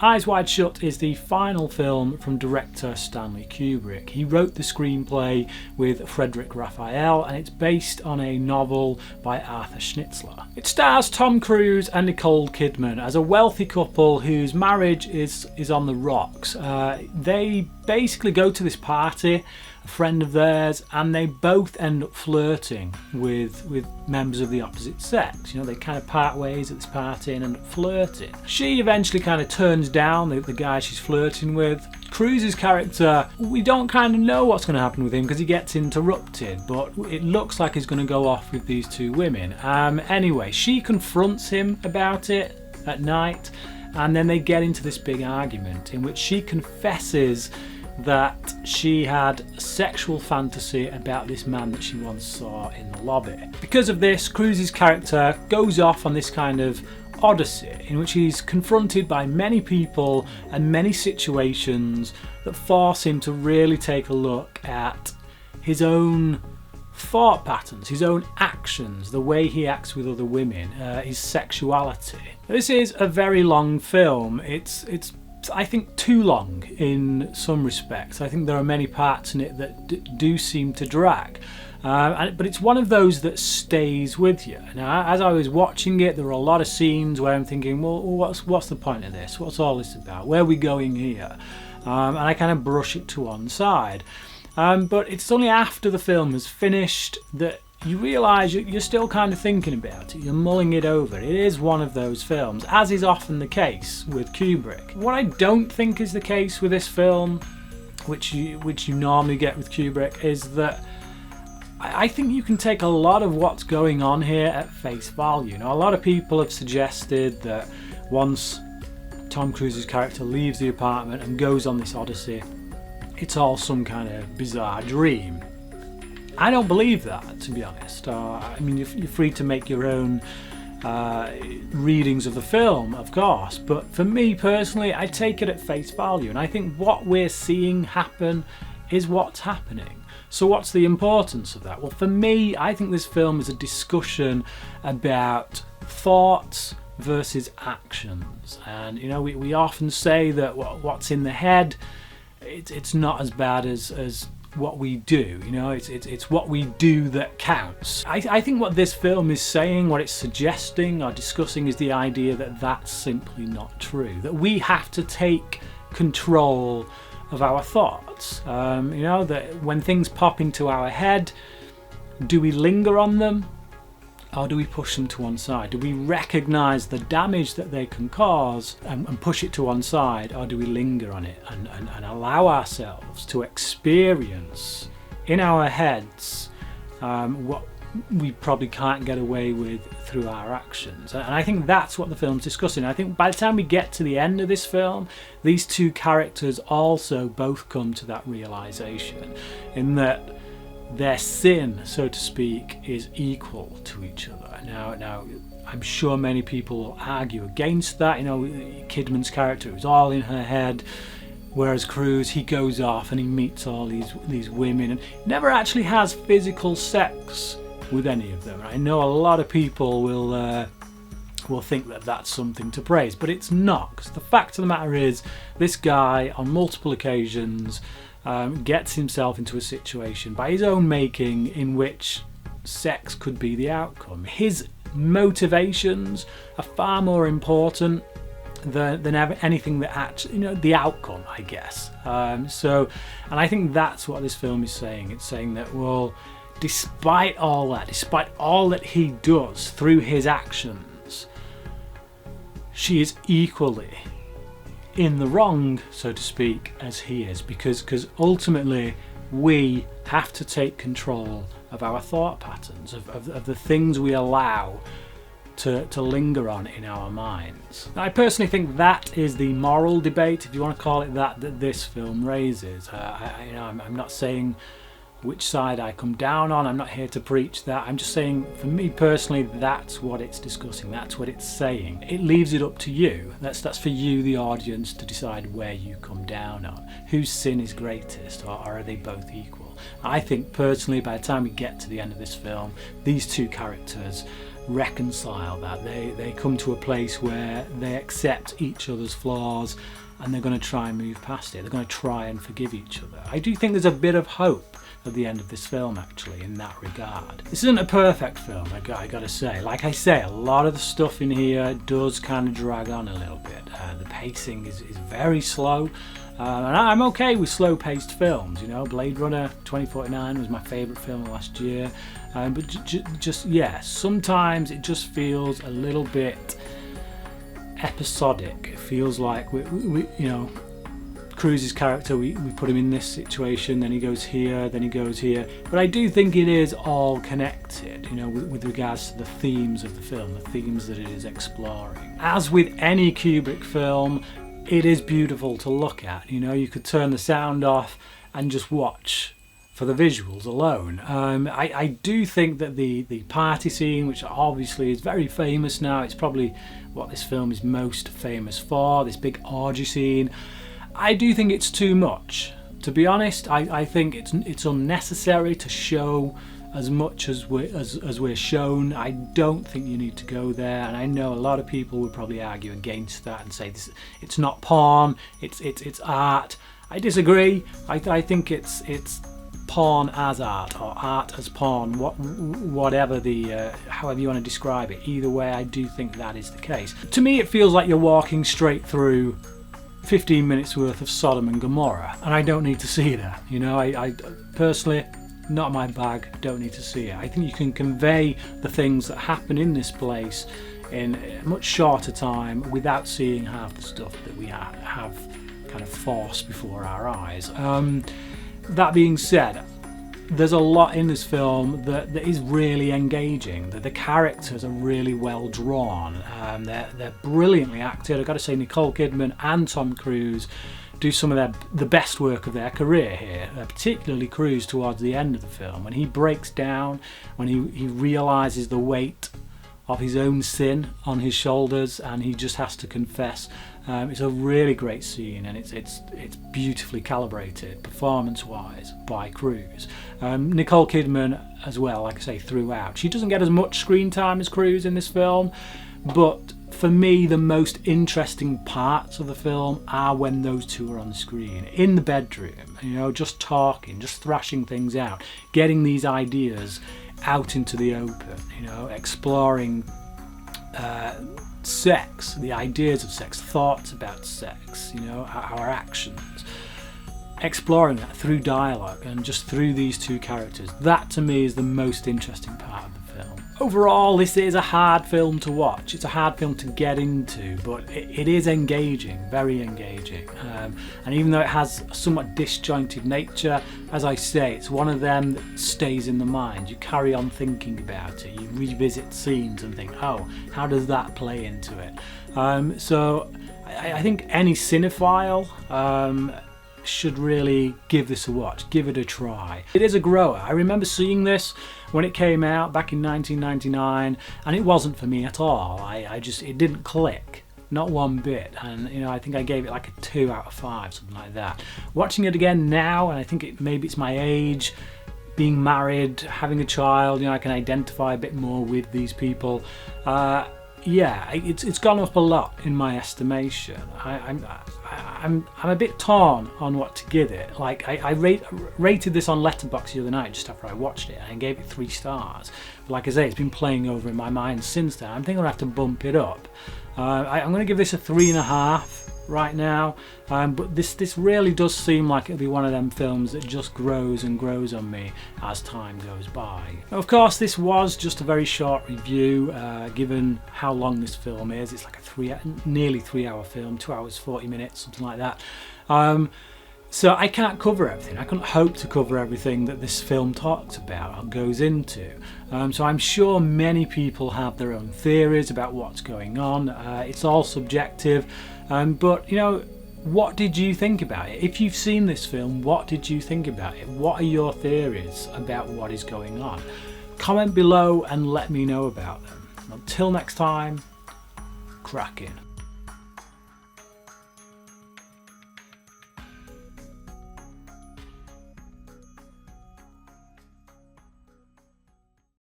Eyes Wide Shut is the final film from director Stanley Kubrick. He wrote the screenplay with Frederick Raphael, and it's based on a novel by Arthur Schnitzler. It stars Tom Cruise and Nicole Kidman as a wealthy couple whose marriage is on the rocks. They basically go to this party, a friend of theirs, and they both end up flirting with members of the opposite sex. You know, they kind of part ways at this party and end up flirting. She eventually kind of turns down the guy she's flirting with. Cruise's character, we don't kind of know what's going to happen with him because he gets interrupted, but it looks like he's going to go off with these two women. Anyway, she confronts him about it at night, and then they get into this big argument in which she confesses that she had a sexual fantasy about this man that she once saw in the lobby. Because of this, Cruise's character goes off on this kind of odyssey in which he's confronted by many people and many situations that force him to really take a look at his own thought patterns, his own actions, the way he acts with other women, his sexuality. This is a very long film. It's I think too long in some respects. I think there are many parts in it that do seem to drag. But it's one of those that stays with you. Now, as I was watching it, there were a lot of scenes where I'm thinking, well, what's the point of this? What's all this about? Where are we going here? And I kind of brush it to one side. But it's only after the film is finished that you realise you're still kind of thinking about it. You're mulling it over. It is one of those films, as is often the case with Kubrick. What I don't think is the case with this film, which you normally get with Kubrick, is that I think you can take a lot of what's going on here at face value. Now, a lot of people have suggested that once Tom Cruise's character leaves the apartment and goes on this odyssey, it's all some kind of bizarre dream. I don't believe that, to be honest. I mean, you're free to make your own readings of the film, of course, but for me personally, I take it at face value, and I think what we're seeing happen is what's happening. So what's the importance of that? Well, for me, I think this film is a discussion about thoughts versus actions. And, you know, we often say that what's in the head, it's not as bad as what we do. You know, it's what we do that counts. I think what this film is saying, what it's suggesting or discussing, is the idea that that's simply not true. That we have to take control of our thoughts. You know, that when things pop into our head, do we linger on them or do we push them to one side? Do we recognise the damage that they can cause and push it to one side, or do we linger on it and allow ourselves to experience in our heads what we probably can't get away with through our actions? And I think that's what the film's discussing. I think by the time we get to the end of this film, these two characters also both come to that realisation, in that their sin, so to speak, is equal to each other. Now, I'm sure many people will argue against that. You know, Kidman's character is all in her head, whereas Cruise, he goes off and he meets all these women and never actually has physical sex with any of them. I know a lot of people will think that that's something to praise, but it's not, because the fact of the matter is, this guy on multiple occasions gets himself into a situation by his own making in which sex could be the outcome. His motivations are far more important than anything that actually, you know, the outcome, I guess. And I think that's what this film is saying. It's saying that, well, despite all that he does through his actions, she is equally in the wrong, so to speak, as he is, because ultimately we have to take control of our thought patterns, of the things we allow to linger on in our minds. I personally think that is the moral debate, if you want to call it that this film raises. I'm not saying which side I come down on. I'm not here to preach that. I'm just saying, for me personally, that's what it's discussing. That's what it's saying. It leaves it up to you. That's for you, the audience, to decide where you come down on. Whose sin is greatest, or are they both equal? I think personally, by the time we get to the end of this film, these two characters reconcile that. They come to a place where they accept each other's flaws, and they're going to try and move past it. They're going to try and forgive each other. I do think there's a bit of hope at the end of this film, actually, in that regard. This isn't a perfect film, I gotta say. Like I say, a lot of the stuff in here does kind of drag on a little bit. The pacing is very slow, and I'm okay with slow-paced films. You know, Blade Runner 2049 was my favourite film last year, but just yeah, sometimes it just feels a little bit episodic. It feels like we you know, Cruise's character, we put him in this situation, then he goes here, then he goes here. But I do think it is all connected, you know, with regards to the themes of the film, the themes that it is exploring. As with any Kubrick film, it is beautiful to look at. You know, you could turn the sound off and just watch for the visuals alone. I do think that the party scene, which obviously is very famous now, it's probably what this film is most famous for, this big orgy scene, I do think it's too much. To be honest, I think it's unnecessary to show as much as we're shown. I don't think you need to go there, and I know a lot of people would probably argue against that and say it's not porn, it's art. I disagree. I think it's porn as art, or art as porn, whatever however you want to describe it. Either way, I do think that is the case. To me, it feels like you're walking straight through 15 minutes worth of Sodom and Gomorrah, and I don't need to see that. You know, I personally, not my bag, don't need to see it. I think you can convey the things that happen in this place in a much shorter time without seeing half the stuff that we have kind of forced before our eyes. That being said, there's a lot in this film that is really engaging. The characters are really well drawn. They're brilliantly acted. I've got to say, Nicole Kidman and Tom Cruise do some of the best work of their career here, particularly Cruise towards the end of the film, when he breaks down, when he realises the weight of his own sin on his shoulders, and he just has to confess. It's a really great scene, and it's beautifully calibrated performance-wise by Cruise. Nicole Kidman as well, like I say, throughout. She doesn't get as much screen time as Cruise in this film, but for me, the most interesting parts of the film are when those two are on the screen, in the bedroom, you know, just talking, just thrashing things out, getting these ideas out into the open, you know, exploring sex, the ideas of sex, thoughts about sex, you know, our actions, exploring that through dialogue and just through these two characters. That to me is the most interesting part of the film. Overall, this is a hard film to watch. It's a hard film to get into, but it is engaging, very engaging. And even though it has a somewhat disjointed nature, as I say, it's one of them that stays in the mind. You carry on thinking about it. You revisit scenes and think, oh, how does that play into it? So I think any cinephile should really give this a watch, give it a try. It is a grower. I remember seeing this when it came out back in 1999, and it wasn't for me at all. It didn't click, not one bit, and you know, I think I gave it like a 2 out of 5, something like that. Watching it again now, and I think maybe it's my age, being married, having a child, you know, I can identify a bit more with these people. Yeah, it's gone up a lot in my estimation. I'm a bit torn on what to give it. Like I rated this on Letterboxd the other night just after I watched it, and I gave it 3 stars. But like I say, it's been playing over in my mind since then. I'm thinking I'm gonna have to bump it up. I'm gonna give this a 3.5 right now, but this really does seem like it'll be one of them films that just grows and grows on me as time goes by. Now, of course, this was just a very short review, given how long this film is. It's like a nearly 3-hour film, 2 hours 40 minutes, something like that. So I can't cover everything. I couldn't hope to cover everything that this film talks about or goes into. So I'm sure many people have their own theories about what's going on. It's all subjective. But, you know, what did you think about it? If you've seen this film, what did you think about it? What are your theories about what is going on? Comment below and let me know about them. Until next time, cracking.